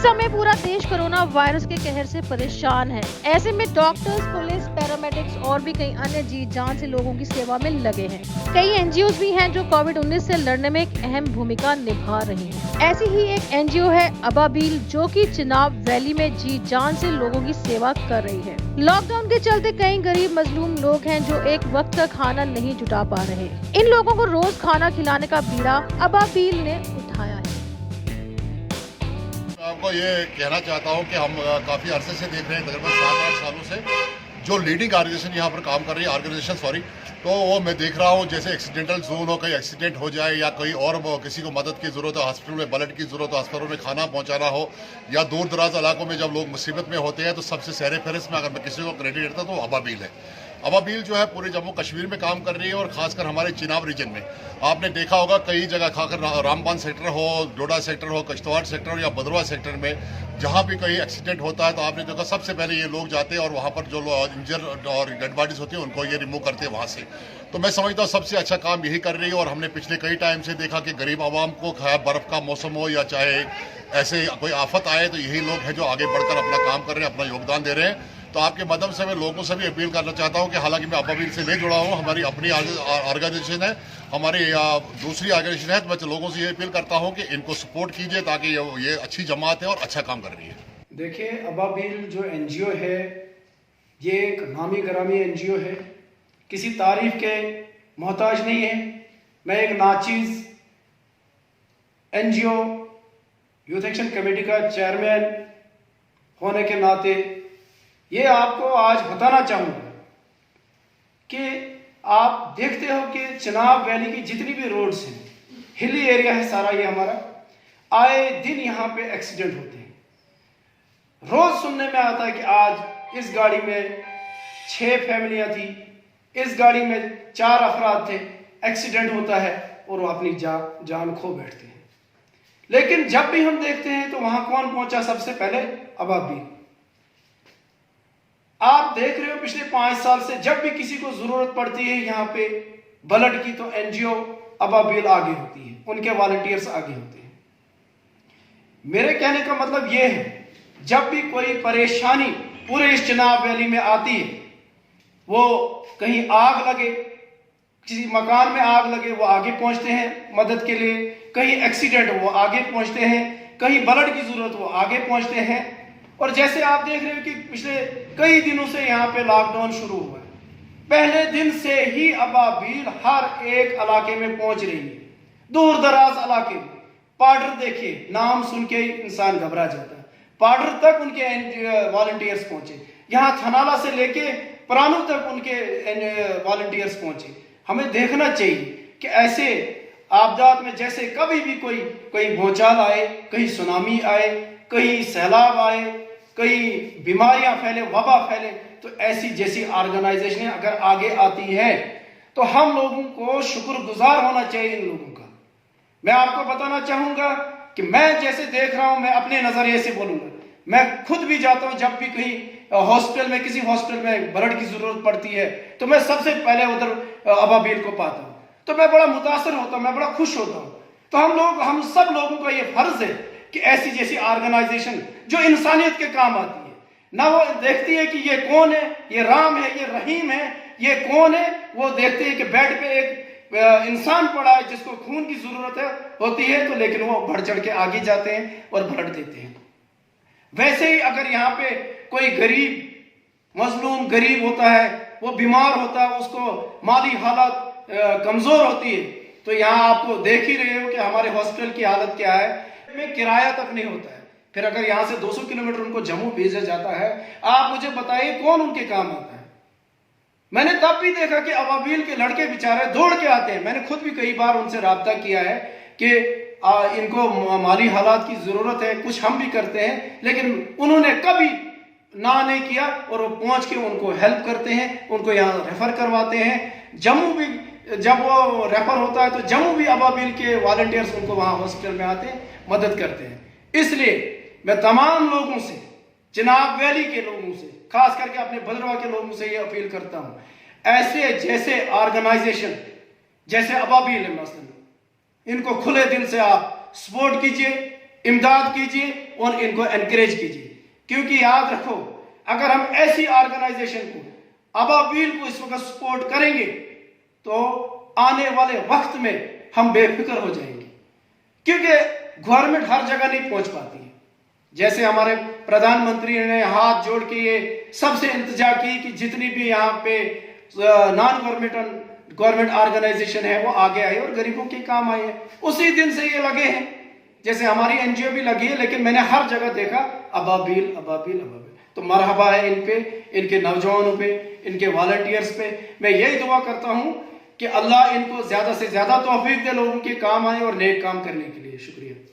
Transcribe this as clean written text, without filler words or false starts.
समय पूरा देश कोरोना वायरस के कहर से परेशान है। ऐसे में डॉक्टर्स, पुलिस, पैरामेडिक्स और भी कई अन्य जी जान से लोगों की सेवा में लगे हैं। कई एनजीओ भी हैं जो कोविड-19 से लड़ने में एक अहम भूमिका निभा रही हैं। ऐसी ही एक एनजीओ है अबाबील, जो कि चिनाब वैली में जी जान से लोगों की सेवा कर रही है। लॉकडाउन के चलते कई गरीब मजलूम लोग हैं जो एक वक्त का खाना नहीं जुटा पा रहे। इन लोगों को रोज खाना खिलाने का बीड़ा अबाबील ने उठाया है। आपको ये कहना चाहता हूँ कि हम काफ़ी अरसे से देख रहे हैं, तकरीबन 7-8 सालों से जो लीडिंग ऑर्गेनाइजेशन यहाँ पर काम कर रही है, तो वो मैं देख रहा हूँ जैसे एक्सीडेंटल जोन हो, कहीं एक्सीडेंट हो जाए या कोई और किसी को मदद की ज़रूरत हो, हॉस्पिटल में ब्लड की ज़रूरत हो, अस्पतालों में खाना पहुँचाना हो, या दूर दराज इलाकों में जब लोग मुसीबत में होते हैं तो सबसे सहरे फहरिस्त में अगर मैं किसी को क्रेडिट देता तो अबाबील है। अबाबील जो है पूरे जम्मू कश्मीर में काम कर रही है और खासकर हमारे चिनाब रीजन में आपने देखा होगा कई जगह खाकर रामबान सेक्टर हो, डोडा सेक्टर हो, कश्तवाड़ सेक्टर हो या भदरवा सेक्टर में जहाँ भी कोई एक्सीडेंट होता है तो आपने देखा सबसे पहले ये लोग जाते हैं और वहाँ पर जो इंजर और डेड बॉडीज होती हैं उनको ये रिमूव करते हैं वहाँ से। तो मैं समझता हूँ सबसे अच्छा काम यही कर रही है और हमने पिछले कई टाइम से देखा कि गरीब आवाम को बर्फ़ का मौसम हो या चाहे ऐसे कोई आफत आए तो यही लोग हैं जो आगे बढ़कर अपना काम कर रहे हैं, अपना योगदान दे रहे हैं। तो आपके माध्यम से मैं लोगों से भी अपील करना चाहता हूं कि हालांकि मैं अबाबील से नहीं जुड़ा हूं, हमारी अपनी ऑर्गेनाइजेशन है, हमारी दूसरी ऑर्गेनाइजेशन है, तो मैं लोगों से ये अपील करता हूं कि इनको सपोर्ट कीजिए ताकि ये अच्छी जमात है और अच्छा काम कर रही है। देखिए, अबाबील जो एनजीओ है ये एक नामी गरामी एनजीओ है, किसी तारीफ के मोहताज नहीं है। मैं एक नाचीज एनजीओ यूथ एक्शन कमेटी का चेयरमैन होने के नाते ये आपको आज बताना चाहूँगा कि आप देखते हो कि चिनाब वैली की जितनी भी रोड्स हैं, हिली एरिया है सारा ये हमारा, आए दिन यहाँ पे एक्सीडेंट होते हैं। रोज सुनने में आता है कि आज इस गाड़ी में 6 फैमिलियाँ थी, इस गाड़ी में 4 अफराद थे, एक्सीडेंट होता है और वो अपनी जान खो बैठते हैं। लेकिन जब भी हम देखते हैं तो वहाँ कौन पहुँचा सबसे पहले? अबाबील। आप देख रहे हो पिछले 5 साल से जब भी किसी को जरूरत पड़ती है यहाँ पे ब्लड की तो एनजीओ अबाबील आगे होती है, उनके वॉलंटियर्स आगे होते हैं। मेरे कहने का मतलब यह है जब भी कोई परेशानी पूरे इस चिनाब वैली में आती है, वो कहीं आग लगे, किसी मकान में आग लगे, वो आगे पहुंचते हैं मदद के लिए, कहीं एक्सीडेंट वो आगे पहुंचते हैं, कहीं ब्लड की जरूरत वो आगे पहुंचते हैं। और जैसे आप देख रहे हो कि पिछले कई दिनों से यहाँ पे लॉकडाउन शुरू हुआ है, पहले दिन से ही अबाबील हर एक इलाके में पहुंच रही है, दूर दराज इलाके में। पाडर देखिए, नाम सुन के इंसान घबरा जाता है, पाडर तक उनके वॉलंटियर्स पहुंचे, यहाँ थनाला से लेके परानू तक उनके वॉलंटियर्स पहुंचे। हमें देखना चाहिए कि ऐसे आपदात में जैसे कभी भी कोई भूचाल आए, कहीं सुनामी आए, कहीं सैलाब आए, कई बीमारियां फैले, वबा फैले, तो ऐसी जैसी ऑर्गेनाइजेशन अगर आगे आती है तो हम लोगों को शुक्रगुजार होना चाहिए इन लोगों का। मैं आपको बताना चाहूंगा कि मैं जैसे देख रहा हूं, मैं अपने नजरिए से बोलूंगा, मैं खुद भी जाता हूं जब भी कहीं हॉस्पिटल में, किसी हॉस्पिटल में ब्लड की जरूरत पड़ती है तो मैं सबसे पहले उधर अबाबील को पाता हूं, तो मैं बड़ा मुतासर होता हूं, मैं बड़ा खुश होता हूं। तो हम सब लोगों का ये फर्ज है कि ऐसी जैसी ऑर्गेनाइजेशन जो इंसानियत के काम आती है, ना वो देखती है कि ये कौन है, ये राम है, ये रहीम है, ये कौन है, वो देखते हैं कि बेड पे एक इंसान पड़ा है जिसको खून की जरूरत होती है, तो लेकिन वो बढ़ चढ़ के आगे जाते हैं और ब्लड देते हैं। वैसे ही अगर यहाँ पे कोई गरीब मजलूम गरीब होता है, वो बीमार होता है, उसको माली हालत कमजोर होती है, तो यहाँ आपको देख ही रहे हो कि हमारे हॉस्पिटल की हालत क्या है, में किराया तक नहीं होता है। फिर अगर यहाँ से 200 किलोमीटर उनको जम्मू भेजा जाता है, आप मुझे बताइए कौन उनके काम आता है? मैंने तब भी देखा कि अबाबील के लड़के बेचारे दौड़ के आते हैं। मैंने खुद भी कई बार उनसे राब्ता किया है कि इनको माली हालात की जरूरत है, कुछ हम भी करते हैं, लेकिन उन्होंने कभी ना नहीं किया और वो पहुंच के उनको हेल्प करते हैं, उनको यहाँ रेफर करवाते हैं। जम्मू भी जब वो रेफर होता है तो जम्मू भी अबाबील के वॉलंटियर्स उनको वहाँ हॉस्पिटल में आते हैं, मदद करते हैं। इसलिए मैं तमाम लोगों से, चिनाब वैली के लोगों से, खास करके अपने भद्रवा के लोगों से ये अपील करता हूं, ऐसे जैसे ऑर्गेनाइजेशन जैसे अबाबील है मसलन, इनको खुले दिल से आप सपोर्ट कीजिए, इमदाद कीजिए, और इनको एनकरेज कीजिए, क्योंकि याद रखो अगर हम ऐसी ऑर्गेनाइजेशन को, अबाबील को इस वक्त सपोर्ट करेंगे तो आने वाले वक्त में हम बेफिक्र हो जाएंगे, क्योंकि गवर्नमेंट हर जगह नहीं पहुंच पाती है। जैसे हमारे प्रधानमंत्री ने हाथ जोड़ के ये सबसे इल्तिजा की कि जितनी भी यहाँ पे नॉन गवर्नमेंट ऑर्गेनाइजेशन है वो आगे आए और गरीबों के काम आए हैं। उसी दिन से ये लगे हैं, जैसे हमारी एनजीओ भी लगी है, लेकिन मैंने हर जगह देखा अबाबील अबाबील अबाबील। तो मरहबा है इन पे, इनके नौजवानों पे, इनके वॉलंटियर्स पे। मैं यही दुआ करता हूँ कि अल्लाह इनको ज्यादा से ज्यादा तौफीक दे, लोगों के काम आए और नेक काम करने के लिए। शुक्रिया।